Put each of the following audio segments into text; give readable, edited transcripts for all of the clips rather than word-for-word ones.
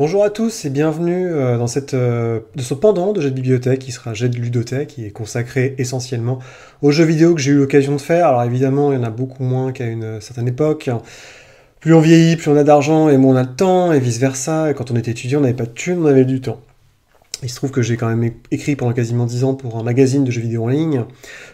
Bonjour à tous et bienvenue dans de ce pendant de jeu de bibliothèque qui sera un jet de ludothèque qui est consacré essentiellement aux jeux vidéo que j'ai eu l'occasion de faire. Alors évidemment, il y en a beaucoup moins qu'à une certaine époque. Plus on vieillit, plus on a d'argent et moins on a de temps et vice-versa. Et quand on était étudiant, on n'avait pas de thunes, on avait du temps. Il se trouve que j'ai quand même écrit pendant quasiment 10 ans pour un magazine de jeux vidéo en ligne,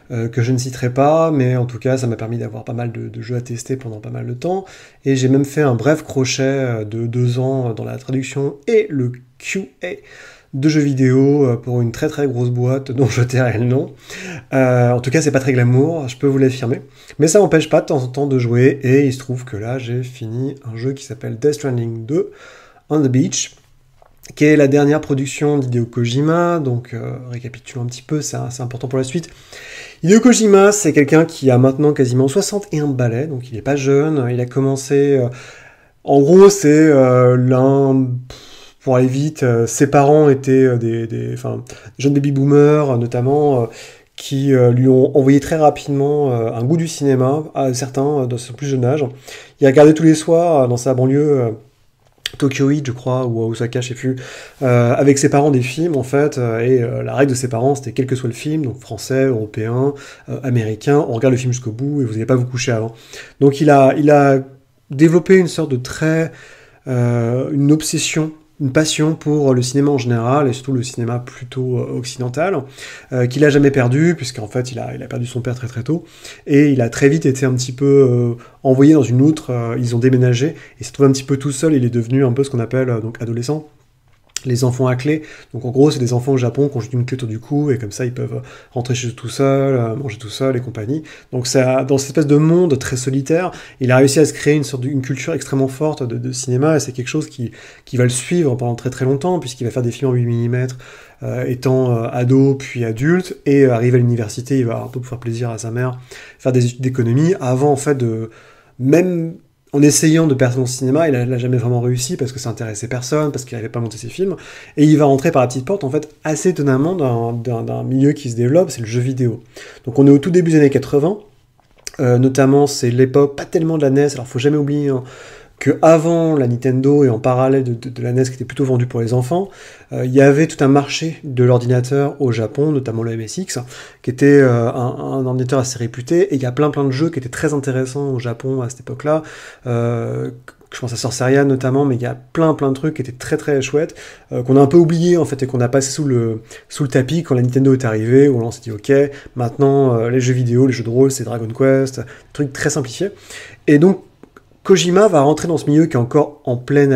que je ne citerai pas, mais en tout cas ça m'a permis d'avoir pas mal de jeux à tester pendant pas mal de temps, et j'ai même fait un bref crochet de 2 ans dans la traduction et le QA de jeux vidéo pour une très très grosse boîte dont je tairai le nom. En tout cas c'est pas très glamour, je peux vous l'affirmer, mais ça m'empêche pas de temps en temps de jouer, et il se trouve que là j'ai fini un jeu qui s'appelle Death Stranding 2 on the Beach, qui est la dernière production d'Hideo Kojima. Donc récapitulons un petit peu, c'est important pour la suite. Hideo Kojima, c'est quelqu'un qui a maintenant quasiment 61 balais, donc il n'est pas jeune. Il a commencé... en gros, c'est pour aller vite, ses parents étaient des jeunes baby-boomers, notamment, qui lui ont envoyé très rapidement un goût du cinéma, à certains dans son plus jeune âge. Il regardait tous les soirs dans sa banlieue... Tokyoïde, je crois, ou à Osaka, je sais plus, avec ses parents des films, en fait, et la règle de ses parents, c'était quel que soit le film, donc français, européen, américain, on regarde le film jusqu'au bout et vous n'allez pas vous coucher avant. Donc il a développé une sorte de une obsession, une passion pour le cinéma en général, et surtout le cinéma plutôt occidental, qu'il a jamais perdu, puisqu'en fait il a perdu son père très très tôt, et il a très vite été un petit peu envoyé dans une autre, ils ont déménagé, et il s'est trouvé un petit peu tout seul, il est devenu un peu ce qu'on appelle donc adolescent, les enfants à clé. Donc en gros, c'est des enfants au Japon qui ont juste une clé autour du cou, et comme ça, ils peuvent rentrer chez eux tout seuls, manger tout seuls et compagnie. Donc ça, dans cette espèce de monde très solitaire, il a réussi à se créer une culture extrêmement forte de cinéma, et c'est quelque chose qui va le suivre pendant très très longtemps, puisqu'il va faire des films en 8 mm, étant ado puis adulte, et arrivé à l'université, il va un peu pour faire plaisir à sa mère, faire des études d'économie, avant en fait même en essayant de percer dans le cinéma, il n'a jamais vraiment réussi parce que ça intéressait personne, parce qu'il n'avait pas monté ses films, et il va rentrer par la petite porte, en fait, assez étonnamment d'un milieu qui se développe, c'est le jeu vidéo. Donc on est au tout début des années 80, notamment c'est l'époque, pas tellement de la NES, alors faut jamais oublier que avant la Nintendo et en parallèle de la NES qui était plutôt vendue pour les enfants, il y avait tout un marché de l'ordinateur au Japon, notamment le MSX, qui était un ordinateur assez réputé, et il y a plein de jeux qui étaient très intéressants au Japon à cette époque-là. Je pense à Sorceria notamment, mais il y a plein de trucs qui étaient très très chouettes, qu'on a un peu oublié en fait, et qu'on a passé sous le tapis quand la Nintendo est arrivée, où on s'est dit ok, maintenant les jeux vidéo, les jeux de rôle, c'est Dragon Quest, trucs très simplifiés. Et donc Kojima va rentrer dans ce milieu qui est encore en plein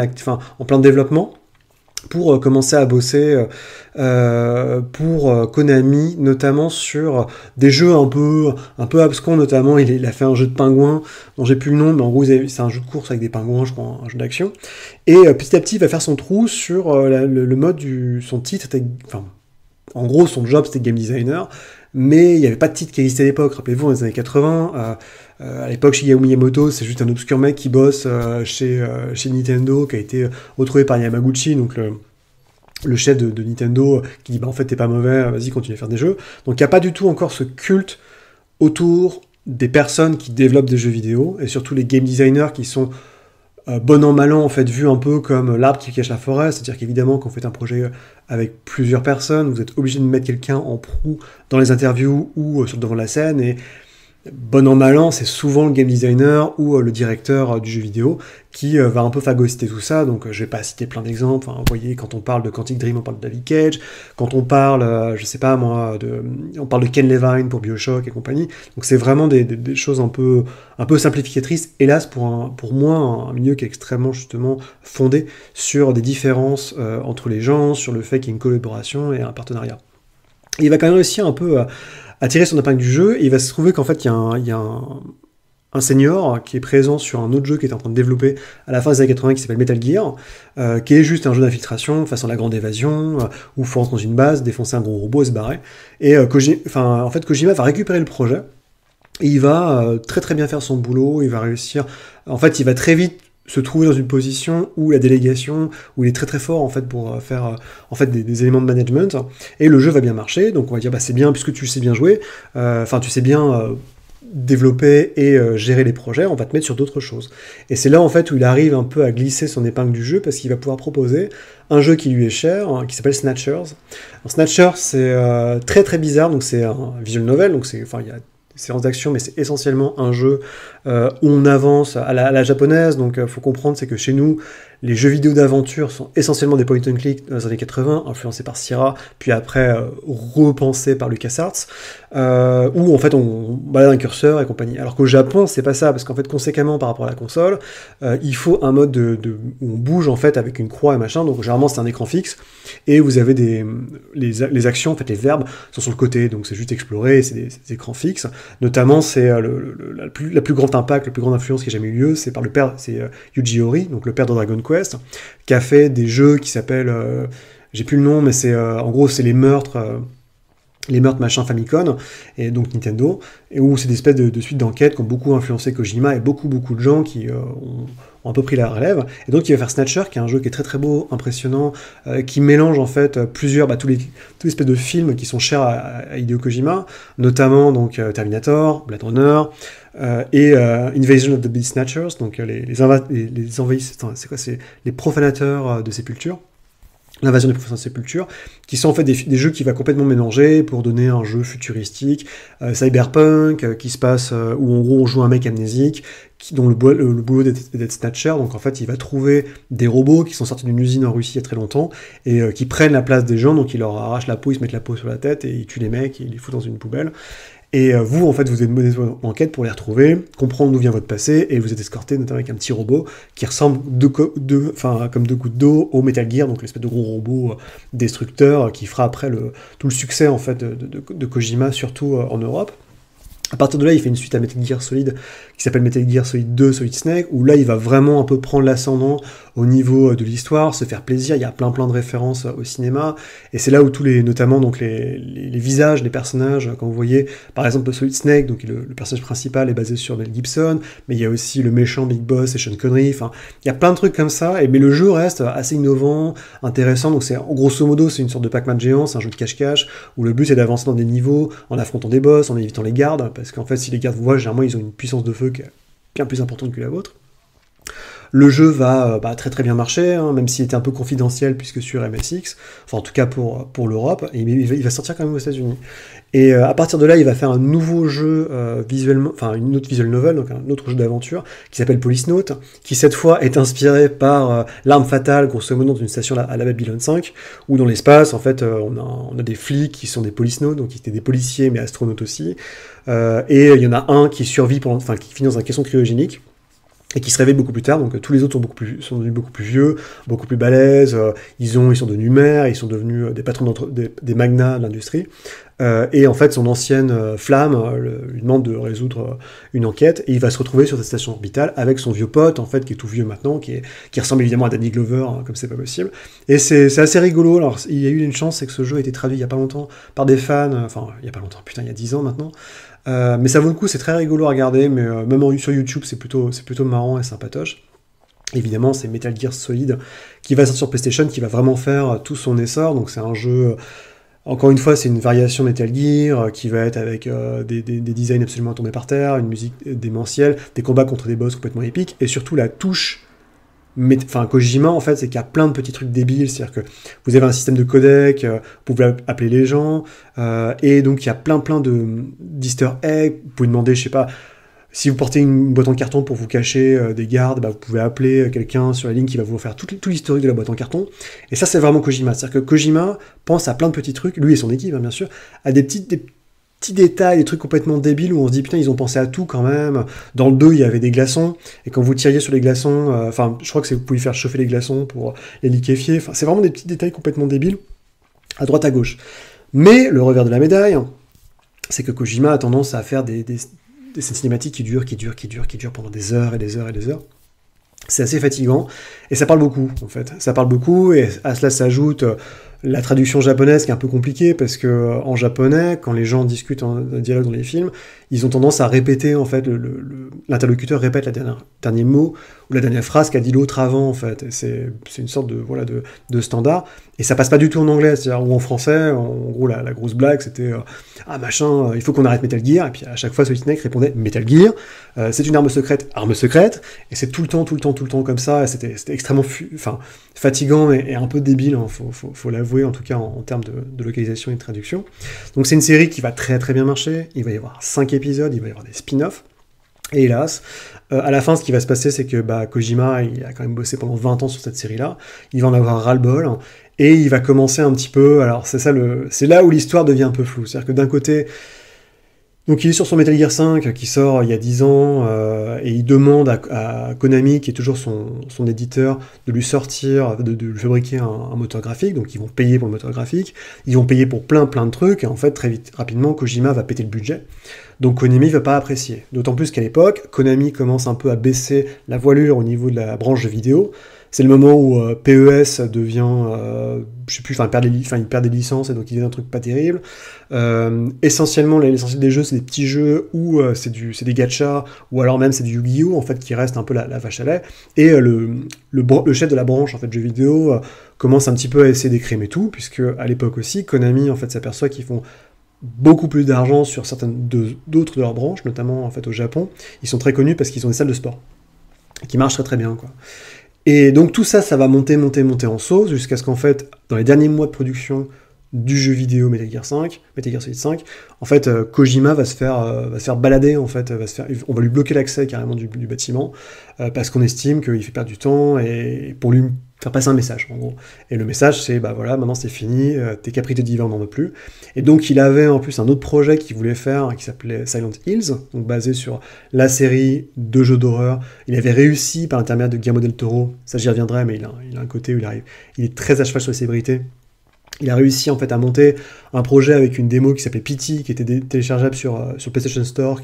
développement, pour commencer à bosser pour Konami, notamment sur des jeux un peu abscons, notamment il a fait un jeu de pingouins dont j'ai plus le nom, mais en gros c'est un jeu de course avec des pingouins, je crois, un jeu d'action, et petit à petit il va faire son trou sur le mode son titre était, en gros son job c'était game designer, mais il n'y avait pas de titre qui existait à l'époque. Rappelez-vous, dans les années 80, à l'époque, Shigeru Miyamoto, c'est juste un obscur mec qui bosse chez Nintendo, qui a été retrouvé par Yamaguchi, donc le chef de Nintendo, qui dit bah en fait t'es pas mauvais, vas-y continue à faire des jeux. Donc il n'y a pas du tout encore ce culte autour des personnes qui développent des jeux vidéo, et surtout les game designers qui sont bon an mal an en fait vu un peu comme l'arbre qui cache la forêt, c'est-à-dire qu'évidemment quand vous faites un projet avec plusieurs personnes, vous êtes obligé de mettre quelqu'un en proue dans les interviews ou sur devant la scène, et bon an mal an, c'est souvent le game designer ou le directeur du jeu vidéo qui va un peu phagocyter tout ça. Donc je vais pas citer plein d'exemples, vous voyez, quand on parle de Quantic Dream, on parle de David Cage, quand on parle, je sais pas moi, on parle de Ken Levine pour BioShock et compagnie. Donc c'est vraiment des choses un peu simplificatrices, hélas pour moi, un milieu qui est extrêmement justement fondé sur des différences entre les gens, sur le fait qu'il y ait une collaboration et un partenariat. Et il va quand même réussir un peu à tirer son épingle du jeu, et il va se trouver qu'en fait, il y a un senior qui est présent sur un autre jeu qui est en train de développer à la fin des années 80 qui s'appelle Metal Gear, qui est juste un jeu d'infiltration façon la grande évasion, où il faut rentrer dans une base, défoncer un gros robot et se barrer. Et Kojima va récupérer le projet, et il va très très bien faire son boulot, il va réussir... En fait, il va très vite se trouver dans une position où la délégation, où il est très très fort en fait pour faire en fait des éléments de management, et le jeu va bien marcher, donc on va dire bah c'est bien puisque tu sais bien jouer, tu sais bien développer et gérer les projets, on va te mettre sur d'autres choses. Et c'est là en fait où il arrive un peu à glisser son épingle du jeu, parce qu'il va pouvoir proposer un jeu qui lui est cher, hein, qui s'appelle Snatchers. Alors, Snatchers, c'est très très bizarre, donc c'est un visual novel, donc c'est, enfin, il y a des séances d'action, mais c'est essentiellement un jeu où on avance à la japonaise, donc il faut comprendre, c'est que chez nous, les jeux vidéo d'aventure sont essentiellement des point and click dans les années 80, influencés par Sierra, puis après repensés par LucasArts, où en fait on balade un curseur et compagnie. Alors qu'au Japon, c'est pas ça, parce qu'en fait, conséquemment par rapport à la console, il faut un mode où on bouge en fait avec une croix et machin, donc généralement c'est un écran fixe, et vous avez les actions, en fait les verbes sont sur le côté, donc c'est juste explorer, c'est des écrans fixes. Notamment, c'est la plus grande impact, la plus grande influence qui a jamais eu lieu, c'est par le père, c'est Yuji Horii, donc le père de Dragon Quest, qui a fait des jeux qui s'appellent, j'ai plus le nom, mais c'est en gros c'est les meurtres machin Famicom, et donc Nintendo, et où c'est des espèces de suites d'enquêtes qui ont beaucoup influencé Kojima, et beaucoup de gens qui ont un peu pris la relève, et donc il va faire Snatcher, qui est un jeu qui est très très beau, impressionnant, qui mélange en fait plusieurs, tous les espèces de films qui sont chers à Hideo Kojima, notamment donc Terminator, Blade Runner, et Invasion of the Beast Snatchers, donc les envahisseurs, c'est quoi, c'est les profanateurs de sépultures, l'invasion des professeurs de sépulture, qui sont en fait des jeux qui va complètement mélanger pour donner un jeu futuristique, cyberpunk, qui se passe où en gros on joue un mec amnésique, dont le boulot d'être Snatcher, donc en fait il va trouver des robots qui sont sortis d'une usine en Russie il y a très longtemps, et qui prennent la place des gens, donc ils leur arrachent la peau, ils se mettent la peau sur la tête, et ils tuent les mecs, et ils les foutent dans une poubelle. Et vous, en fait, vous êtes mené en enquête pour les retrouver, comprendre d'où vient votre passé, et vous êtes escorté notamment avec un petit robot qui ressemble comme deux gouttes d'eau au Metal Gear, donc l'espèce de gros robot destructeur qui fera après tout le succès en fait de Kojima, surtout en Europe. À partir de là, il fait une suite à Metal Gear Solid qui s'appelle Metal Gear Solid 2, Solid Snake, où là, il va vraiment un peu prendre l'ascendant au niveau de l'histoire, se faire plaisir. Il y a plein de références au cinéma, et c'est là où notamment donc les visages des personnages, quand vous voyez, par exemple, Solid Snake, donc le personnage principal est basé sur Mel Gibson, mais il y a aussi le méchant Big Boss et Sean Connery. Enfin, il y a plein de trucs comme ça, mais le jeu reste assez innovant, intéressant. Donc grosso modo, c'est une sorte de Pac-Man géant, c'est un jeu de cache-cache où le but c'est d'avancer dans des niveaux en affrontant des boss, en évitant les gardes. Parce qu'en fait, si les gardes vous voient, généralement, ils ont une puissance de feu qui est bien plus importante que la vôtre. Le jeu va très très bien marcher, hein, même s'il était un peu confidentiel, puisque sur MSX, enfin en tout cas pour l'Europe, et il va sortir quand même aux États-Unis. Et à partir de là, il va faire un nouveau jeu visuellement, enfin une autre visual novel, donc un autre jeu d'aventure, qui s'appelle Police Note, qui cette fois est inspiré par l'arme fatale, grosso modo, dans une station à la Babylon 5, où dans l'espace, en fait, on a des flics qui sont des police notes, donc qui étaient des policiers, mais astronautes aussi, et il y en a un qui survit, qui finit dans un caisson cryogénique, et qui se réveille beaucoup plus tard, donc tous les autres sont devenus beaucoup plus vieux, beaucoup plus balèzes, ils sont devenus maires, ils sont devenus des patrons des magnats de l'industrie, et en fait son ancienne flamme lui demande de résoudre une enquête, et il va se retrouver sur cette station orbitale avec son vieux pote, en fait, qui est tout vieux maintenant, qui ressemble évidemment à Danny Glover, hein, comme c'est pas possible, et c'est assez rigolo. Alors il y a eu une chance, c'est que ce jeu a été traduit il y a pas longtemps par des fans, il y a pas longtemps, putain, il y a 10 ans maintenant, mais ça vaut le coup, c'est très rigolo à regarder, mais même sur YouTube, c'est plutôt marrant et sympatoche. Évidemment, c'est Metal Gear Solid qui va sortir sur PlayStation, qui va vraiment faire tout son essor, donc c'est un jeu, encore une fois, c'est une variation Metal Gear, qui va être avec des designs absolument tombés par terre, une musique démentielle, des combats contre des boss complètement épiques, et surtout la touche Kojima, en fait, c'est qu'il y a plein de petits trucs débiles, c'est-à-dire que vous avez un système de codec, vous pouvez appeler les gens, et donc il y a plein d'easter eggs, vous pouvez demander, je sais pas, si vous portez une boîte en carton pour vous cacher des gardes, vous pouvez appeler quelqu'un sur la ligne qui va vous faire tout l'historique de la boîte en carton, et ça c'est vraiment Kojima, c'est-à-dire que Kojima pense à plein de petits trucs, lui et son équipe, hein, bien sûr, à des petits détails, des trucs complètement débiles où on se dit putain, ils ont pensé à tout quand même. Dans le 2, il y avait des glaçons, et quand vous tiriez sur les glaçons, je crois que vous pouvez faire chauffer les glaçons pour les liquéfier. Enfin, c'est vraiment des petits détails complètement débiles, à droite à gauche. Mais le revers de la médaille, c'est que Kojima a tendance à faire des scènes cinématiques qui durent pendant des heures et des heures et des heures. C'est assez fatigant, et ça parle beaucoup, en fait. Ça parle beaucoup, et à cela s'ajoute La traduction japonaise qui est un peu compliquée parce que en japonais, quand les gens discutent en dialogue dans les films, ils ont tendance à répéter en fait, l'interlocuteur répète le dernier mot ou la dernière phrase qu'a dit l'autre avant en fait. C'est une sorte de standard et ça passe pas du tout en anglais, c'est-à-dire ou en français. En gros la grosse blague c'était ah machin, il faut qu'on arrête Metal Gear et puis à chaque fois Solid Snake répondait Metal Gear, c'est une arme secrète et c'est tout le temps comme ça. Et c'était extrêmement fatigant et un peu débile, hein, faut l'avouer, en tout cas en termes de localisation et de traduction. Donc c'est une série qui va très très bien marcher, il va y avoir 5 épisodes, il va y avoir des spin-offs, et hélas, à la fin ce qui va se passer c'est que Kojima il a quand même bossé pendant 20 ans sur cette série-là, il va en avoir ras-le-bol, et il va commencer un petit peu, alors c'est là où l'histoire devient un peu floue, c'est-à-dire que d'un côté, donc il est sur son Metal Gear 5 qui sort il y a 10 ans et il demande à Konami, qui est toujours son éditeur, de lui sortir, de lui fabriquer un moteur graphique, donc ils vont payer pour le moteur graphique, ils vont payer pour plein de trucs, et en fait très rapidement Kojima va péter le budget, donc Konami va pas apprécier. D'autant plus qu'à l'époque, Konami commence un peu à baisser la voilure au niveau de la branche de vidéo. C'est le moment où PES devient, je sais plus, il perd des licences et donc il devient un truc pas terrible. Essentiellement, l'essentiel des jeux, c'est des petits jeux ou c'est des gachas, ou alors même c'est du Yu-Gi-Oh! En fait, qui reste un peu la vache à lait. Et le chef de la branche en fait jeux vidéo commence un petit peu à essayer d'écrémer tout, puisque à l'époque aussi, Konami en fait s'aperçoit qu'ils font beaucoup plus d'argent sur certaines d'autres de leurs branches, notamment en fait au Japon. Ils sont très connus parce qu'ils ont des salles de sport qui marchent très très bien, quoi. Et donc tout ça, ça va monter en sauce, jusqu'à ce qu'en fait, dans les derniers mois de production du jeu vidéo Metal Gear Solid 5, en fait, Kojima va se faire balader, en fait, on va lui bloquer l'accès carrément du bâtiment, parce qu'on estime qu'il fait perdre du temps, et pour lui faire passer un message, en gros. Et le message, c'est, voilà, maintenant c'est fini, tes caprices divins, on n'en veut plus. Et donc il avait en plus un autre projet qu'il voulait faire, qui s'appelait Silent Hills, donc basé sur la série de jeux d'horreur. Il avait réussi, par l'intermédiaire de Guillermo del Toro, ça j'y reviendrai, mais il a un côté où il est très à cheval sur les célébrités. Il a réussi en fait à monter un projet avec une démo qui s'appelait Pity, qui était téléchargeable sur PlayStation Store,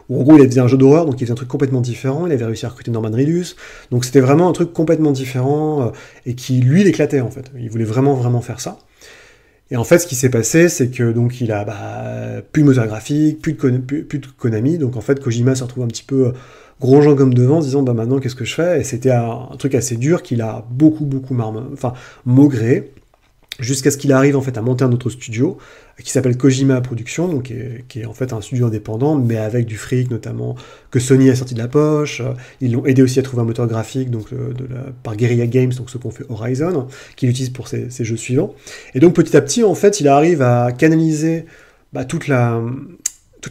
où en gros il faisait un jeu d'horreur, donc il faisait un truc complètement différent. Il avait réussi à recruter Norman Reedus, donc c'était vraiment un truc complètement différent et qui lui l'éclatait en fait. Il voulait vraiment faire ça. Et en fait, ce qui s'est passé, c'est que donc il a plus de moteur graphique, plus de Konami, donc en fait Kojima se retrouve un petit peu gros gens comme devant, en se disant maintenant qu'est-ce que je fais. Et c'était un truc assez dur qu'il a beaucoup maugré, jusqu'à ce qu'il arrive en fait à monter un autre studio qui s'appelle Kojima Productions, donc qui est en fait un studio indépendant, mais avec du fric notamment que Sony a sorti de la poche. Ils l'ont aidé aussi à trouver un moteur graphique donc par Guerrilla Games, donc ceux qu'on fait Horizon, qu'il utilise pour ses jeux suivants. Et donc petit à petit en fait il arrive à canaliser toute la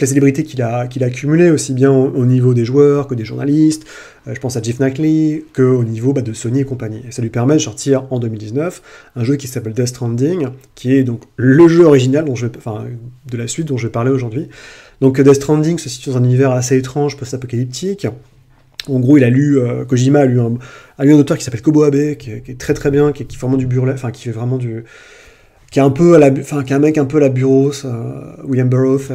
célébrité qu'il a accumulée, aussi bien au niveau des joueurs que des journalistes, je pense à Jeff Knightley, qu'au niveau de Sony et compagnie. Et ça lui permet de sortir en 2019 un jeu qui s'appelle Death Stranding, qui est donc le jeu original de la suite dont je vais parler aujourd'hui. Donc Death Stranding se situe dans un univers assez étrange, post-apocalyptique. En gros, Kojima a lu un auteur qui s'appelle Kobo Abe, qui est très très bien, qui fait vraiment du burlesque, qui fait vraiment du... qui est un peu qui est un mec un peu à la Burroughs, William Burroughs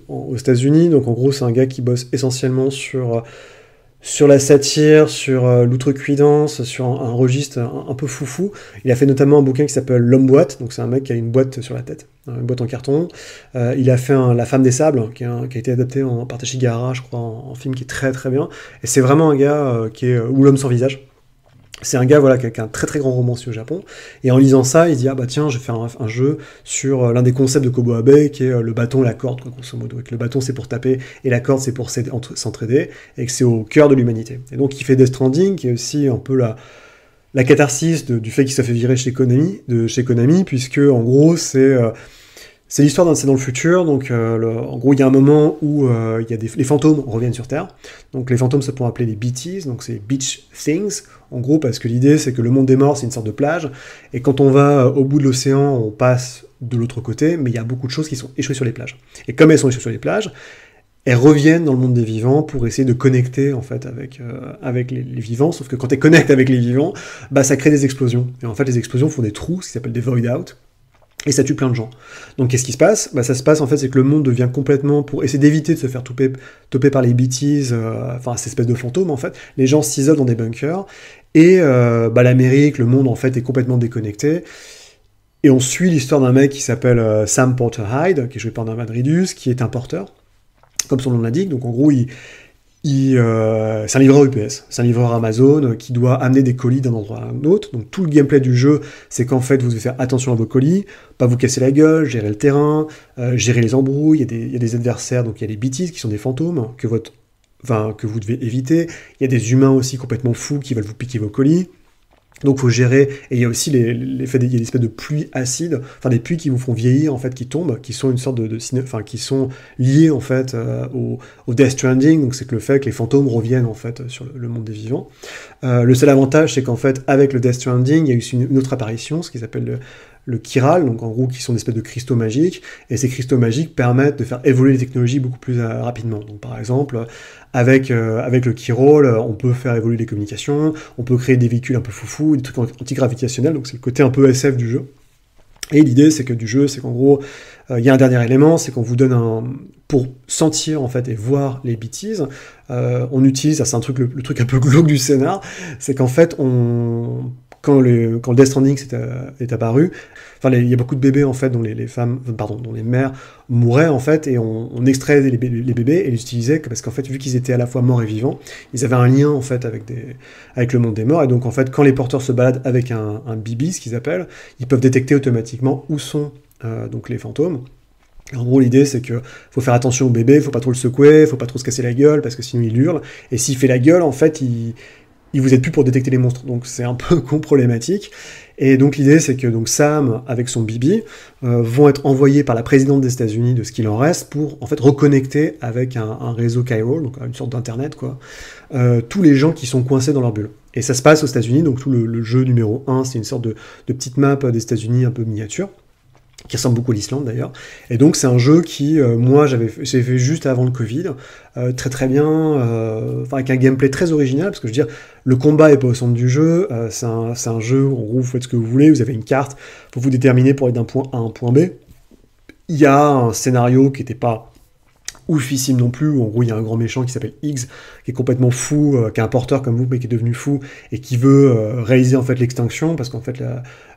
aux États-Unis. Donc en gros, c'est un gars qui bosse essentiellement sur la satire, sur l'outrecuidance, sur un registre un peu foufou. Il a fait notamment un bouquin qui s'appelle L'Homme-Boîte, donc c'est un mec qui a une boîte sur la tête, une boîte en carton. Il a fait La Femme des Sables, qui a été adapté par Tachigahara, je crois, en film qui est très très bien. Et c'est vraiment un gars ou L'Homme sans visage. C'est un gars qui a un très très grand romancier au Japon, et en lisant ça, il dit tiens, je vais faire un jeu sur l'un des concepts de Kobo Abe, qui est le bâton et la corde, grosso modo. Et que le bâton c'est pour taper, et la corde c'est pour s'entraider, et que c'est au cœur de l'humanité. Et donc il fait Death Stranding, qui est aussi un peu la catharsis du fait qu'il se fait virer chez Konami, puisque en gros c'est l'histoire c'est dans le futur, donc en gros il y a un moment où les fantômes reviennent sur Terre, donc les fantômes se font appeler les BTs, donc c'est Beach Things, en gros parce que l'idée c'est que le monde des morts c'est une sorte de plage, et quand on va au bout de l'océan on passe de l'autre côté, mais il y a beaucoup de choses qui sont échouées sur les plages. Et comme elles sont échouées sur les plages, elles reviennent dans le monde des vivants pour essayer de connecter en fait avec les vivants, sauf que quand elles connectent avec les vivants, ça crée des explosions, et en fait les explosions font des trous, ce qui s'appelle des void out, et ça tue plein de gens. Donc qu'est-ce qui se passe ? Ça se passe en fait, c'est que le monde devient complètement, pour essayer d'éviter de se faire toper par les BTs, ces espèces de fantômes en fait, les gens s'isolent dans des bunkers, et l'Amérique, le monde en fait est complètement déconnecté. Et on suit l'histoire d'un mec qui s'appelle Sam Porter Hyde, qui est joué par Norman Reedus, qui est un porteur, comme son nom l'indique. Donc en gros, c'est un livreur UPS, c'est un livreur Amazon qui doit amener des colis d'un endroit à un autre. Donc tout le gameplay du jeu, c'est qu'en fait, vous devez faire attention à vos colis, pas vous casser la gueule, gérer le terrain, gérer les embrouilles. Il y a des adversaires, donc il y a les BTs qui sont des fantômes que vous devez éviter. Il y a des humains aussi complètement fous qui veulent vous piquer vos colis. Donc il faut gérer, et il y a aussi l'effet il y a des espèces de pluies acides, enfin des pluies qui vous font vieillir en fait, qui tombent, qui sont une sorte enfin qui sont liées en fait au Death Stranding, donc c'est que le fait que les fantômes reviennent en fait sur le monde des vivants. Le seul avantage, c'est qu'en fait avec le Death Stranding, il y a eu une autre apparition, ce qui s'appelle le chiral, donc en gros qui sont des espèces de cristaux magiques, et ces cristaux magiques permettent de faire évoluer les technologies beaucoup plus rapidement. Donc par exemple, avec le chiral, on peut faire évoluer les communications, on peut créer des véhicules un peu foufou, des trucs antigravitationnels, donc c'est le côté un peu SF du jeu. Et l'idée c'est qu'en gros, il y a un dernier élément, c'est qu'on vous donne pour sentir en fait et voir les BTs, on utilise, ça c'est un truc, le truc un peu glauque du scénar, c'est qu'en fait quand le Death Stranding est apparu, enfin il y a beaucoup de bébés en fait dont dont les mères mouraient en fait, et on extrait les bébés et les utilisait parce qu'en fait vu qu'ils étaient à la fois morts et vivants, ils avaient un lien en fait avec le monde des morts, et donc en fait quand les porteurs se baladent avec un BB, ce qu'ils appellent, ils peuvent détecter automatiquement où sont donc les fantômes. En gros, l'idée, c'est que faut faire attention au bébé, faut pas trop le secouer, faut pas trop se casser la gueule, parce que sinon il hurle, et s'il fait la gueule, en fait, il vous aide plus pour détecter les monstres, donc c'est un peu problématique. Et donc l'idée, c'est que donc Sam, avec son Bibi, vont être envoyés par la présidente des États-Unis, de ce qu'il en reste, pour en fait reconnecter avec un réseau Chiral, donc une sorte d'internet, quoi, tous les gens qui sont coincés dans leur bulle. Et ça se passe aux États-Unis, donc tout le jeu numéro 1, c'est une sorte de petite map des États-Unis un peu miniature, qui ressemble beaucoup à l'Islande d'ailleurs, et donc c'est un jeu qui, moi j'ai fait juste avant le Covid, très très bien, avec un gameplay très original, parce que je veux dire, le combat est pas au centre du jeu, c'est un jeu où en gros vous faites ce que vous voulez, vous avez une carte, pour vous déterminer pour aller d'un point A à un point B, il y a un scénario qui n'était pas oufissime non plus, où en gros il y a un grand méchant qui s'appelle X, qui est complètement fou, qui est un porteur comme vous, mais qui est devenu fou, et qui veut réaliser en fait l'extinction, parce qu'en fait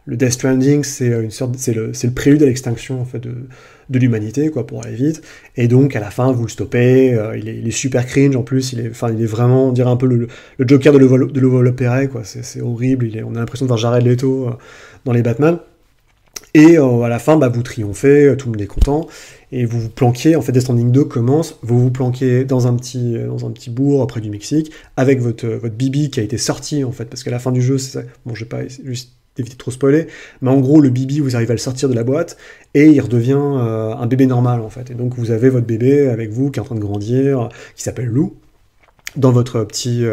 le Death Stranding c'est le prélude à l'extinction en fait de l'humanité, quoi, pour aller vite, et donc à la fin vous le stoppez, il est super cringe en plus, il est vraiment, on dirait un peu le Joker de Levallois-Perret, quoi, c'est horrible, on a l'impression de voir Jared Leto dans les Batman. Et à la fin, vous triomphez, tout le monde est content, et vous vous planquez, en fait, Death Stranding 2 commence, vous vous planquez dans un petit bourg près du Mexique, avec votre Bibi qui a été sorti, en fait, parce qu'à la fin du jeu, c'est ça, bon, je vais pas juste éviter de trop spoiler, mais en gros, le Bibi, vous arrivez à le sortir de la boîte, et il redevient un bébé normal, en fait, et donc vous avez votre bébé avec vous, qui est en train de grandir, qui s'appelle Lou, dans votre petit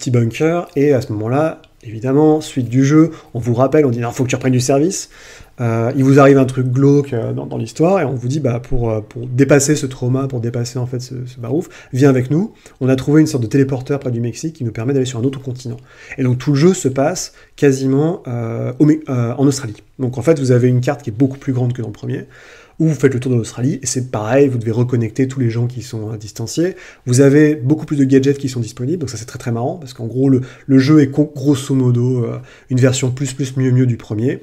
bunker, et à ce moment-là, évidemment, suite du jeu, on vous rappelle, on dit « Non, faut que tu reprennes du service ». Il vous arrive un truc glauque dans l'histoire, et on vous dit pour dépasser ce trauma, pour dépasser en fait ce barouf, viens avec nous. On a trouvé une sorte de téléporteur près du Mexique qui nous permet d'aller sur un autre continent. Et donc tout le jeu se passe quasiment en Australie. Donc en fait, vous avez une carte qui est beaucoup plus grande que dans le premier, où vous faites le tour de l'Australie, et c'est pareil, vous devez reconnecter tous les gens qui sont distanciés. Vous avez beaucoup plus de gadgets qui sont disponibles, donc ça c'est très très marrant, parce qu'en gros, le jeu est grosso modo une version plus mieux du premier.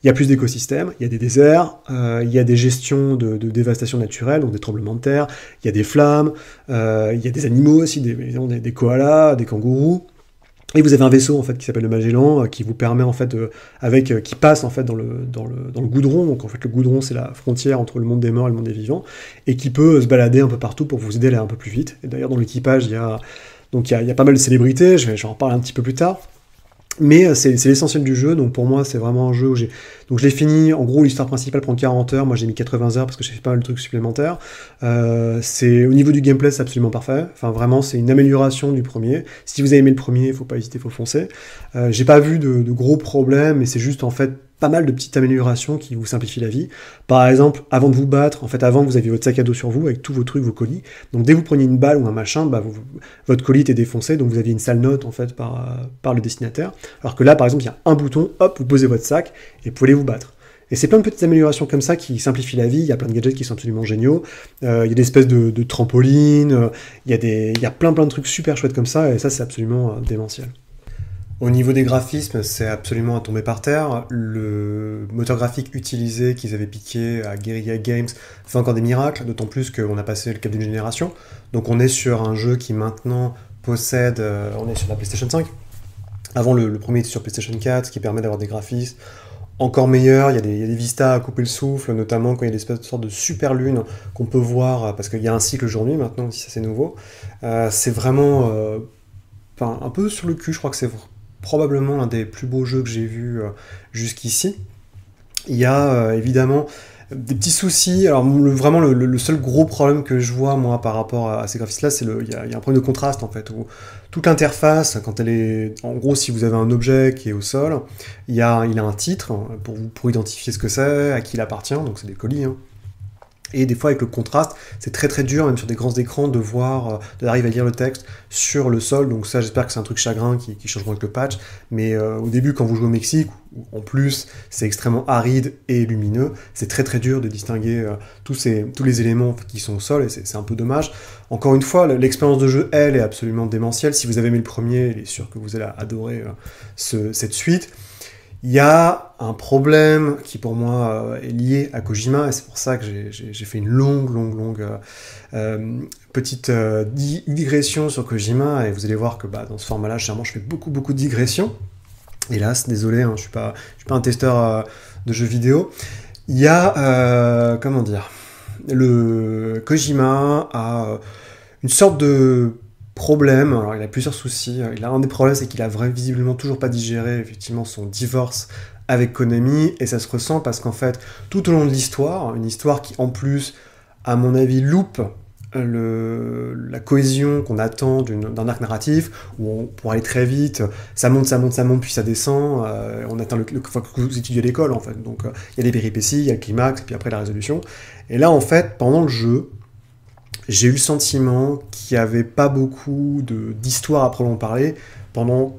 Il y a plus d'écosystèmes, il y a des déserts, il y a des gestions de dévastation naturelle, donc des tremblements de terre, il y a des flammes, il y a des animaux aussi, des koalas, des kangourous. Et vous avez un vaisseau en fait qui s'appelle le Magellan, qui vous permet en fait qui passe en fait dans le goudron. Donc en fait le goudron c'est la frontière entre le monde des morts et le monde des vivants, et qui peut se balader un peu partout pour vous aider à aller un peu plus vite. Et d'ailleurs dans l'équipage il y a pas mal de célébrités, je vais en reparler un petit peu plus tard. Mais c'est l'essentiel du jeu, donc pour moi c'est vraiment un jeu où donc je l'ai fini, en gros l'histoire principale prend 40 heures, moi j'ai mis 80 heures parce que j'ai fait pas mal de trucs supplémentaires. Au niveau du gameplay c'est absolument parfait, enfin vraiment c'est une amélioration du premier. Si vous avez aimé le premier, faut pas hésiter, faut foncer. J'ai pas vu de gros problèmes, mais c'est juste en fait pas mal de petites améliorations qui vous simplifient la vie. Par exemple, avant de vous battre, en fait avant vous aviez votre sac à dos sur vous avec tous vos trucs, vos colis, donc dès que vous preniez une balle ou un machin, votre colis était défoncé, donc vous aviez une sale note en fait par le destinataire, alors que là par exemple il y a un bouton, hop, vous posez votre sac et vous pouvez vous battre. Et c'est plein de petites améliorations comme ça qui simplifient la vie, il y a plein de gadgets qui sont absolument géniaux, il y a des espèces de trampolines, il y a plein de trucs super chouettes comme ça, et ça c'est absolument démentiel. Au niveau des graphismes, c'est absolument à tomber par terre. Le moteur graphique utilisé qu'ils avaient piqué à Guerrilla Games fait encore des miracles, d'autant plus qu'on a passé le cap d'une génération. Donc on est sur un jeu qui maintenant possède... on est sur la PlayStation 5. Avant, le premier était sur PlayStation 4, ce qui permet d'avoir des graphismes encore meilleurs. Il y a des vistas à couper le souffle, notamment quand il y a des sortes de super lunes qu'on peut voir, parce qu'il y a un cycle jour-nuit maintenant, si ça c'est nouveau. C'est vraiment... enfin, un peu sur le cul, je crois que c'est probablement l'un des plus beaux jeux que j'ai vus jusqu'ici. Il y a évidemment des petits soucis. Alors vraiment le seul gros problème que je vois moi par rapport à ces graphismes-là, c'est il y a un problème de contraste en fait. Où toute l'interface, quand elle est, en gros, si vous avez un objet qui est au sol, il a un titre pour identifier ce que c'est, à qui il appartient. Donc c'est des colis, hein. Et des fois, avec le contraste, c'est très très dur, même sur des grands écrans, de voir, d'arriver à lire le texte sur le sol. Donc ça, j'espère que c'est un truc chagrin qui changeront avec le patch. Mais au début, quand vous jouez au Mexique, où en plus c'est extrêmement aride et lumineux, c'est très très dur de distinguer tous les éléments qui sont au sol, et c'est un peu dommage. Encore une fois, l'expérience de jeu, elle, est absolument démentielle. Si vous avez aimé le premier, il est sûr que vous allez adorer cette suite. Il y a un problème qui pour moi est lié à Kojima, et c'est pour ça que j'ai fait une longue petite digression sur Kojima, et vous allez voir que dans ce format-là, généralement, je fais beaucoup de digressions. Hélas, désolé, hein, je suis pas un testeur de jeux vidéo. Il y a, comment dire, le Kojima a une sorte de problème. Alors il a plusieurs soucis. Il a un des problèmes, c'est qu'il a visiblement toujours pas digéré effectivement son divorce avec Konami, et ça se ressent parce qu'en fait, tout au long de l'histoire, une histoire qui en plus, à mon avis, loupe la cohésion qu'on attend d'un arc narratif, où pour aller très vite, ça monte, puis ça descend, on atteint enfin, que vous étudiez à l'école en fait. Donc il y a des péripéties, il y a le climax, puis après la résolution. Et là en fait, pendant le jeu, j'ai eu le sentiment qu'il n'y avait pas beaucoup d'histoire à proprement parler pendant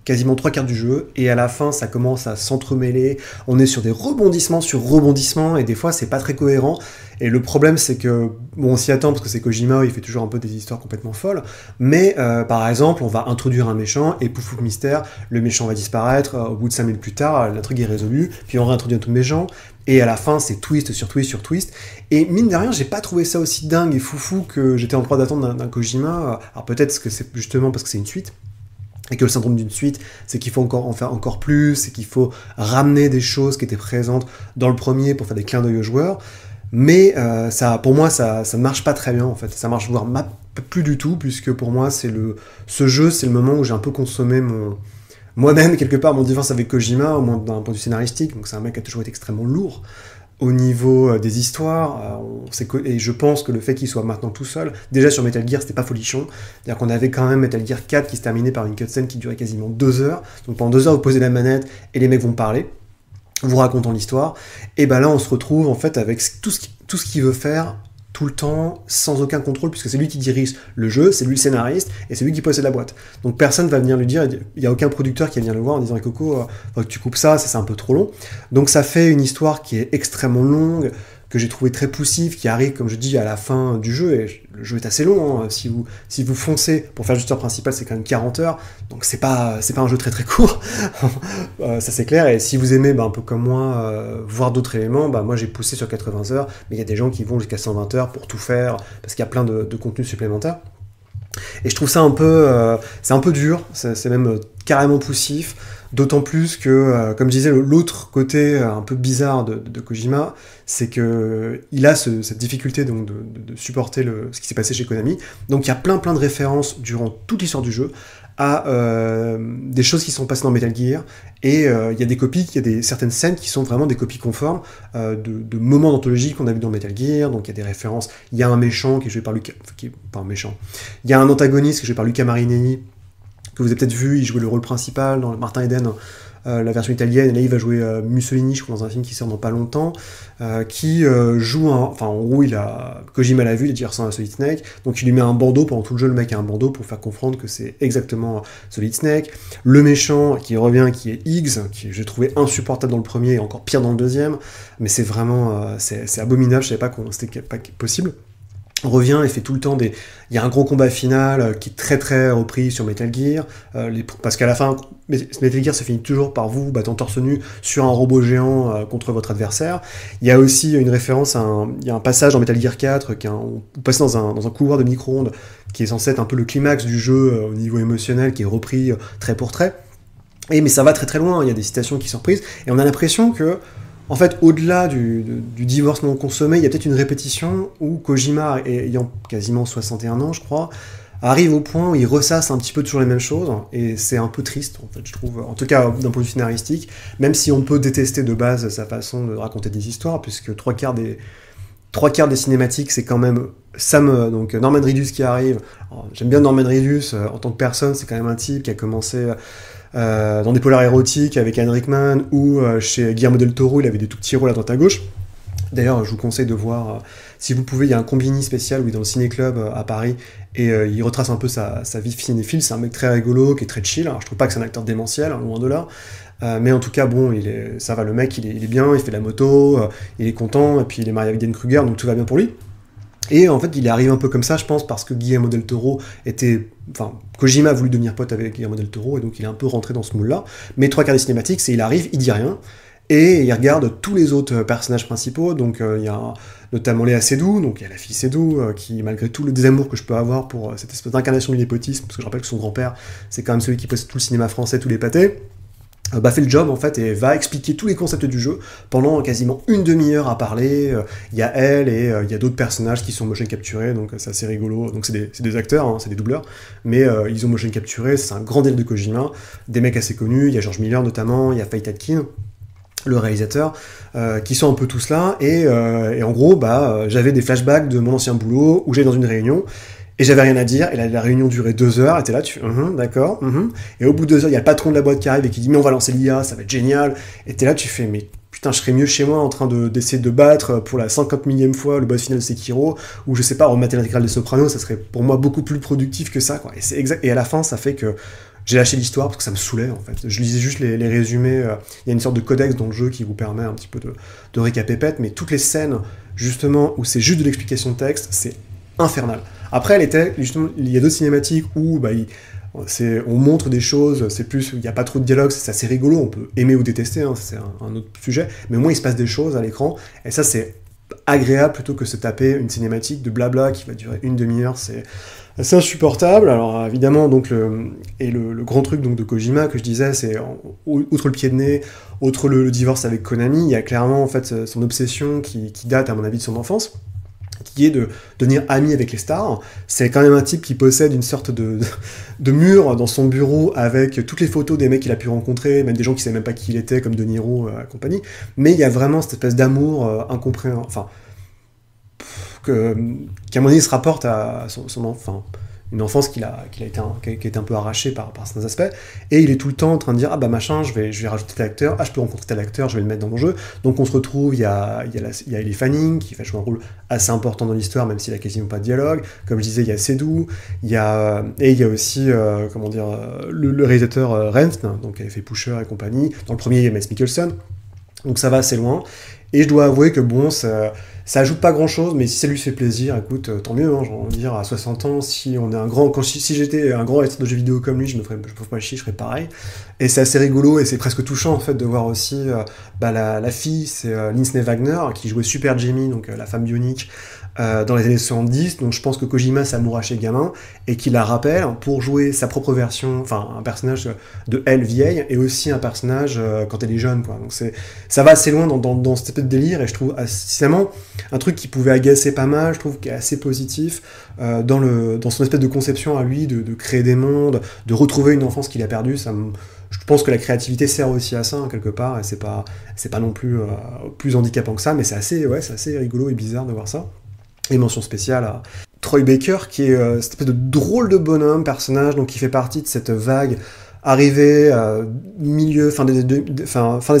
quasiment 3 quarts du jeu, et à la fin ça commence à s'entremêler, on est sur des rebondissements sur rebondissements, et des fois c'est pas très cohérent, et le problème c'est que, bon on s'y attend parce que c'est Kojima, il fait toujours un peu des histoires complètement folles, mais par exemple on va introduire un méchant, et pouf mystère, le méchant va disparaître, au bout de 5 minutes plus tard, l'intrigue est résolue, puis on réintroduit un tout méchant, et à la fin c'est twist sur twist sur twist, et mine de rien j'ai pas trouvé ça aussi dingue et foufou que j'étais en droit d'attendre d'un Kojima. Alors peut-être que c'est justement parce que c'est une suite, et que le syndrome d'une suite, c'est qu'il faut en faire encore plus, c'est qu'il faut ramener des choses qui étaient présentes dans le premier pour faire des clins d'œil aux joueurs, mais pour moi ça ne marche pas très bien en fait, ça marche voire plus du tout, puisque pour moi ce jeu c'est le moment où j'ai un peu consommé moi-même quelque part mon divorce avec Kojima, au moins d'un point de vue scénaristique. Donc c'est un mec qui a toujours été extrêmement lourd au niveau des histoires, et je pense que le fait qu'il soit maintenant tout seul, déjà sur Metal Gear c'était pas folichon, c'est-à-dire qu'on avait quand même Metal Gear 4 qui se terminait par une cutscene qui durait quasiment 2 heures, donc pendant 2 heures vous posez la manette et les mecs vont parler, vous racontant l'histoire, et là on se retrouve en fait avec tout ce qu'il veut faire tout le temps, sans aucun contrôle, puisque c'est lui qui dirige le jeu, c'est lui le scénariste, et c'est lui qui possède la boîte. Donc personne va venir lui dire, il n'y a aucun producteur qui va venir le voir en disant Coco, faut que tu coupes ça, c'est un peu trop long. Donc ça fait une histoire qui est extrêmement longue, que j'ai trouvé très poussive, qui arrive, comme je dis, à la fin du jeu, et le jeu est assez long, hein. Si vous foncez pour faire l'histoire principale, c'est quand même 40 heures, donc c'est pas un jeu très très court, ça c'est clair, et si vous aimez, un peu comme moi, voir d'autres éléments, moi j'ai poussé sur 80 heures, mais il y a des gens qui vont jusqu'à 120 heures pour tout faire, parce qu'il y a plein de contenus supplémentaires. Et je trouve ça c'est un peu dur, c'est même carrément poussif, d'autant plus que, comme je disais, l'autre côté un peu bizarre de Kojima, c'est qu'il a cette difficulté donc, de supporter ce qui s'est passé chez Konami. Donc il y a plein de références durant toute l'histoire du jeu à des choses qui sont passées dans Metal Gear, et il y a des copies, il y a certaines scènes qui sont vraiment des copies conformes de moments d'anthologie qu'on a vu dans Metal Gear. Donc il y a des références, il y a un méchant qui est joué par Luca, pas un méchant, il y a un antagoniste qui est joué par Luca Marinelli, que vous avez peut-être vu, il jouait le rôle principal dans Martin Eden, la version italienne, et là il va jouer Mussolini, je crois, dans un film qui sort dans pas longtemps, qui joue en gros, Kojima l'a vu, il dit il ressemble à Solid Snake, donc il lui met un bandeau pendant tout le jeu, le mec a un bandeau pour faire comprendre que c'est exactement Solid Snake. Le méchant qui revient, qui est Higgs, qui j'ai trouvé insupportable dans le premier et encore pire dans le deuxième, mais c'est vraiment, c'est abominable, je savais pas que c'était pas possible. revient et fait tout le temps des... Il y a un gros combat final qui est très très repris sur Metal Gear, parce qu'à la fin, Metal Gear se finit toujours par vous battant torse nu sur un robot géant contre votre adversaire. Il y a aussi une référence il y a un passage dans Metal Gear 4, vous passez dans un couloir de micro-ondes, qui est censé être un peu le climax du jeu au niveau émotionnel, qui est repris trait pour trait. Mais ça va très très loin, il y a des citations qui sont reprises, et on a l'impression que en fait, au-delà du divorce non consommé, il y a peut-être une répétition où Kojima, ayant quasiment 61 ans, je crois, arrive au point où il ressasse un petit peu toujours les mêmes choses, et c'est un peu triste, en fait, je trouve, en tout cas d'un point de vue scénaristique, même si on peut détester de base sa façon de raconter des histoires, puisque trois quarts des cinématiques, c'est quand même donc Norman Reedus qui arrive. J'aime bien Norman Reedus, en tant que personne, c'est quand même un type qui a commencé... dans des polars érotiques avec Alan Rickman ou chez Guillermo del Toro, il avait des tout petits rôles à droite à gauche. D'ailleurs, je vous conseille de voir, si vous pouvez, il y a un Combini spécial où il est dans le ciné-club à Paris et il retrace un peu sa vie cinéphile. C'est un mec très rigolo, qui est très chill. Alors, je trouve pas que c'est un acteur démentiel, hein, loin de là. Mais en tout cas, bon, ça va, le mec, il est bien, il fait de la moto, il est content, et puis il est marié avec Diane Kruger, donc tout va bien pour lui. Et en fait, il arrive un peu comme ça, je pense, parce que Guillermo del Toro Kojima a voulu devenir pote avec Guillermo del Toro, et donc il est un peu rentré dans ce moule-là. Mais trois quarts des cinématiques, c'est il arrive, il dit rien, et il regarde tous les autres personnages principaux. Donc il y a notamment Léa Seydoux, donc il y a la fille Seydoux, qui, malgré tout le désamour que je peux avoir pour cette espèce d'incarnation du népotisme, parce que je rappelle que son grand-père, c'est quand même celui qui possède tout le cinéma français, tous les pâtés, fait le job en fait et va expliquer tous les concepts du jeu pendant quasiment une demi-heure à parler. Il y a elle et il y a d'autres personnages qui sont motion capturés, donc c'est assez rigolo. Donc c'est des acteurs, hein, c'est des doubleurs, mais ils ont motion capturé, c'est un grand délire de Kojima, des mecs assez connus, il y a George Miller notamment, il y a Faith Atkin, le réalisateur, qui sont un peu tous là, et en gros, j'avais des flashbacks de mon ancien boulot, où j'étais dans une réunion, et j'avais rien à dire, et la réunion durait 2 heures, et t'es là, tu fais, d'accord, et au bout de 2 heures, il y a le patron de la boîte qui arrive et qui dit, mais on va lancer l'IA, ça va être génial, et t'es là, tu fais, mais putain, je serais mieux chez moi en train d'essayer de battre pour la 50 millième fois le boss final de Sekiro, ou je sais pas, remater l'intégrale des Sopranos, ça serait pour moi beaucoup plus productif que ça, quoi, et c'est exact, et à la fin, ça fait que j'ai lâché l'histoire parce que ça me saoulait en fait. Je lisais juste les résumés, il y a une sorte de codex dans le jeu qui vous permet un petit peu de récapépète, mais toutes les scènes justement où c'est juste de l'explication de texte, c'est infernal. Après, justement, il y a d'autres cinématiques où on montre des choses, c'est plus, il n'y a pas trop de dialogue, c'est assez rigolo, on peut aimer ou détester, hein, c'est un autre sujet, mais au moins il se passe des choses à l'écran, et ça c'est agréable plutôt que se taper une cinématique de blabla qui va durer une demi-heure, c'est insupportable. Alors évidemment, donc le grand truc donc de Kojima que je disais, c'est outre le pied de nez, outre le divorce avec Konami, il y a clairement en fait son obsession qui date à mon avis de son enfance, qui est de devenir ami avec les stars. C'est quand même un type qui possède une sorte de mur dans son bureau avec toutes les photos des mecs qu'il a pu rencontrer, même des gens qui ne savaient même pas qui il était, comme De Niro et compagnie. Mais il y a vraiment cette espèce d'amour incompréhensible, enfin, qu'à mon avis se rapporte à son enfant, une enfance qui a été un peu arrachée par certains aspects, et il est tout le temps en train de dire, ah bah machin, je vais rajouter tel acteur, ah je peux rencontrer tel acteur, je vais le mettre dans mon jeu. Donc on se retrouve, il y a Ellie Fanning, qui va jouer un rôle assez important dans l'histoire, même s'il a quasiment pas de dialogue. Comme je disais, il y a Seydoux, il y a aussi, le réalisateur Renft, donc qui avait fait Pusher et compagnie. Dans le premier, il y a Mads Mikkelsen, donc ça va assez loin. Et je dois avouer que bon, ça ajoute pas grand chose, mais si ça lui fait plaisir, écoute, tant mieux, hein, j'ai envie de dire, à 60 ans, si on est un grand, si j'étais un grand réalisateur de jeux vidéo comme lui, je me ferais pas chier, je ferais pareil. Et c'est assez rigolo, et c'est presque touchant, en fait, de voir aussi, la fille, c'est Lindsay Wagner, qui jouait Super Jamie, donc la femme bionique, dans les années 70, donc je pense que Kojima s'amouraché gamin, et qu'il la rappelle pour jouer sa propre version, enfin, un personnage de elle vieille, et aussi un personnage quand elle est jeune, quoi. Donc ça va assez loin dans cette espèce de délire, et je trouve, finalement, un truc qui pouvait agacer pas mal, je trouve, qui est assez positif, dans son espèce de conception à lui, de créer des mondes, de retrouver une enfance qu'il a perdue. Je pense que la créativité sert aussi à ça, hein, quelque part, et c'est pas non plus plus handicapant que ça, mais c'est assez rigolo et bizarre de voir ça. Et mention spéciale à Troy Baker, qui est cette espèce de drôle de bonhomme, personnage, donc qui fait partie de cette vague arrivée fin des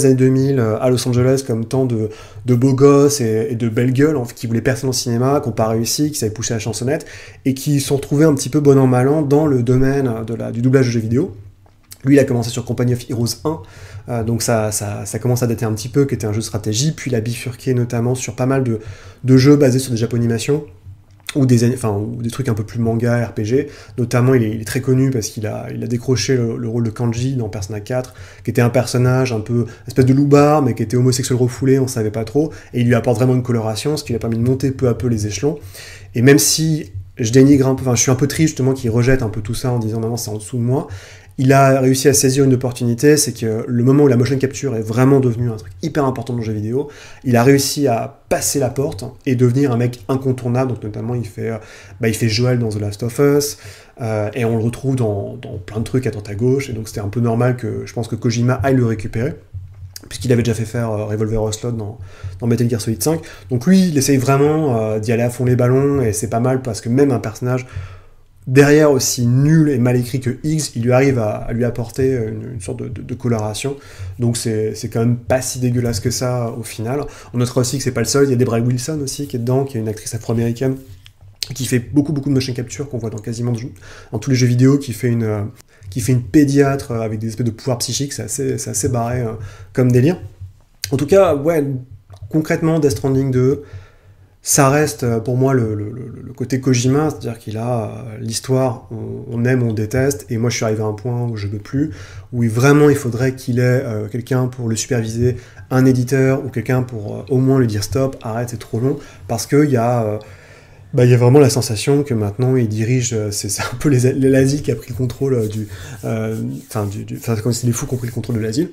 années 2000 à Los Angeles, comme tant de beaux gosses et de belles gueules qui voulaient percer dans le cinéma, qui n'ont pas réussi, qui savaient pousser la chansonnette, et qui sont retrouvés un petit peu bon an mal an dans le domaine du doublage de jeux vidéo. Lui, il a commencé sur Company of Heroes 1, donc ça commence à dater un petit peu, qui était un jeu de stratégie, puis il a bifurqué notamment sur pas mal de jeux basés sur des japonimations, ou des trucs un peu plus manga, RPG. Notamment, il est très connu parce qu'il a décroché le rôle de Kanji dans Persona 4, qui était un personnage un peu, espèce de loupard, mais qui était homosexuel refoulé, on savait pas trop, et il lui apporte vraiment une coloration, ce qui lui a permis de monter peu à peu les échelons. Et même si je dénigre un peu, enfin, je suis un peu triste justement qu'il rejette un peu tout ça en disant maintenant c'est en dessous de moi, il a réussi à saisir une opportunité, c'est que le moment où la motion capture est vraiment devenue un truc hyper important dans le jeu vidéo, il a réussi à passer la porte et devenir un mec incontournable. Donc notamment il fait Joel dans The Last of Us, et on le retrouve dans plein de trucs à droite à gauche, et donc c'était un peu normal que je pense que Kojima aille le récupérer, puisqu'il avait déjà fait faire Revolver Ocelot dans Metal Gear Solid 5. Donc lui, il essaye vraiment d'y aller à fond les ballons, et c'est pas mal parce que même un personnage derrière aussi nul et mal écrit que X, il lui arrive à lui apporter une sorte de coloration. Donc c'est quand même pas si dégueulasse que ça au final. On notera aussi que c'est pas le seul, il y a Debra Wilson aussi qui est dedans, qui est une actrice afro-américaine qui fait beaucoup de motion capture, qu'on voit dans quasiment dans tous les jeux vidéo, qui fait une pédiatre avec des espèces de pouvoirs psychiques. C'est assez barré comme délire. En tout cas, ouais, concrètement, Death Stranding 2, ça reste pour moi le côté Kojima, c'est-à-dire qu'il a l'histoire, on aime, on déteste, et moi je suis arrivé à un point où je ne peux plus, où vraiment il faudrait qu'il ait quelqu'un pour le superviser, un éditeur, ou quelqu'un pour au moins lui dire stop, arrête, c'est trop long, parce qu'il y a vraiment la sensation que maintenant il dirige, c'est un peu l'asile qui a pris le contrôle comme si les fous qui ont pris le contrôle de l'asile,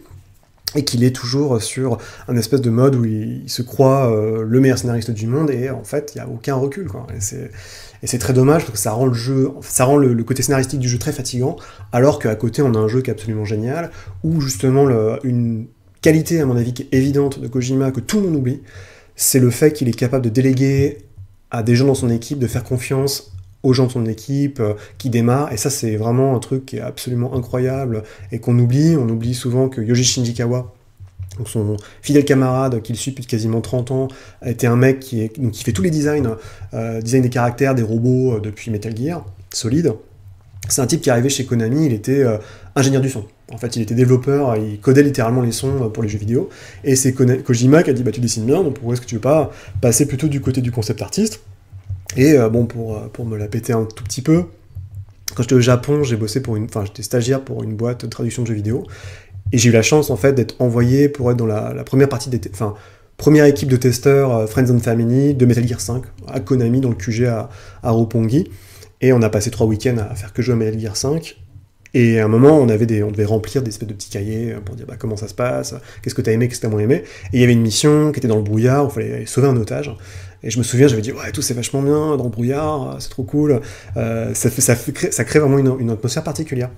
et qu'il est toujours sur un espèce de mode où il se croit le meilleur scénariste du monde, et en fait, il n'y a aucun recul, quoi. Et c'est très dommage, parce que ça rend le côté scénaristique du jeu très fatigant, alors qu'à côté, on a un jeu qui est absolument génial, où justement, une qualité, à mon avis, qui est évidente de Kojima, que tout le monde oublie, c'est le fait qu'il est capable de déléguer à des gens dans son équipe, de faire confiance aux gens de son équipe qui démarrent, et ça c'est vraiment un truc qui est absolument incroyable et qu'on oublie. On oublie souvent que Yoji Shinjikawa, donc son fidèle camarade qui le suit depuis quasiment 30 ans, a été un mec qui fait tous les designs des caractères, des robots depuis Metal Gear Solid. C'est un type qui est arrivé chez Konami, il était ingénieur du son. En fait, il était développeur, il codait littéralement les sons pour les jeux vidéo, et c'est Kojima qui a dit tu dessines bien, donc pourquoi est-ce que tu veux pas passer plutôt du côté du concept artiste? Et pour me la péter un tout petit peu, quand j'étais au Japon, j'étais stagiaire pour une boîte de traduction de jeux vidéo, et j'ai eu la chance en fait d'être envoyé pour être dans la première partie première équipe de testeurs Friends and Family de Metal Gear 5 à Konami dans le QG à Roppongi, et on a passé 3 week-ends à faire que jouer à Metal Gear 5. Et à un moment, on devait remplir des espèces de petits cahiers pour dire comment ça se passe, qu'est-ce que t'as aimé, qu'est-ce que t'as moins aimé. Et il y avait une mission qui était dans le brouillard, où il fallait sauver un otage. Et je me souviens, j'avais dit ouais, tout c'est vachement bien dans le brouillard, c'est trop cool. Ça crée vraiment une atmosphère particulière.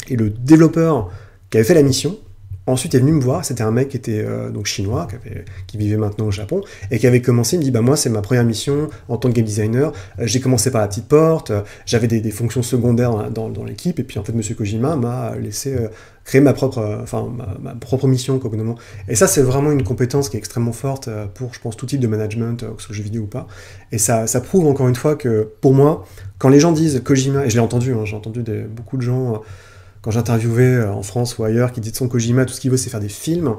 Et le développeur qui avait fait la mission, ensuite est venu me voir. C'était un mec qui était donc chinois, qui vivait maintenant au Japon, et qui avait commencé. Il me dit moi c'est ma première mission en tant que game designer. J'ai commencé par la petite porte, j'avais des fonctions secondaires dans l'équipe, et puis en fait Monsieur Kojima m'a laissé créer ma propre mission, quoi. Et ça c'est vraiment une compétence qui est extrêmement forte pour, je pense, tout type de management, que ce soit jeu vidéo ou pas. Et ça prouve encore une fois que pour moi, quand les gens disent Kojima, et je l'ai entendu, j'ai entendu beaucoup de gens. Quand j'interviewais en France ou ailleurs, qui disent de son Kojima, tout ce qu'il veut c'est faire des films,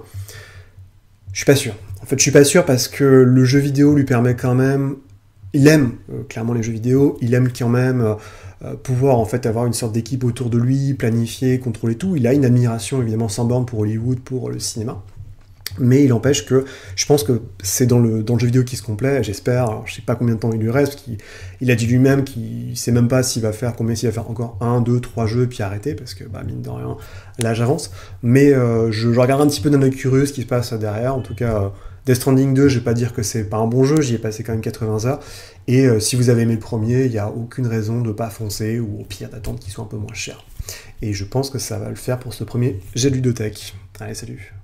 je suis pas sûr. En fait, je suis pas sûr parce que le jeu vidéo lui permet quand même... Il aime clairement les jeux vidéo, il aime quand même pouvoir en fait avoir une sorte d'équipe autour de lui, planifier, contrôler tout. Il a une admiration évidemment sans borne pour Hollywood, pour le cinéma. Mais il empêche que, je pense que c'est dans le jeu vidéo qui se complaît, j'espère. Alors, je sais pas combien de temps il lui reste, parce qu'il a dit lui-même qu'il sait même pas s'il va faire encore 1, 2, 3 jeux, puis arrêter, parce que, mine de rien, l'âge avance. Mais je regarde un petit peu d'un œil curieux ce qui se passe derrière. En tout cas, Death Stranding 2, je vais pas dire que c'est pas un bon jeu, j'y ai passé quand même 80 heures. Et si vous avez aimé le premier, il y a aucune raison de pas foncer, ou au pire d'attendre qu'il soit un peu moins cher. Et je pense que ça va le faire pour ce premier jet de ludothèque. Allez, salut!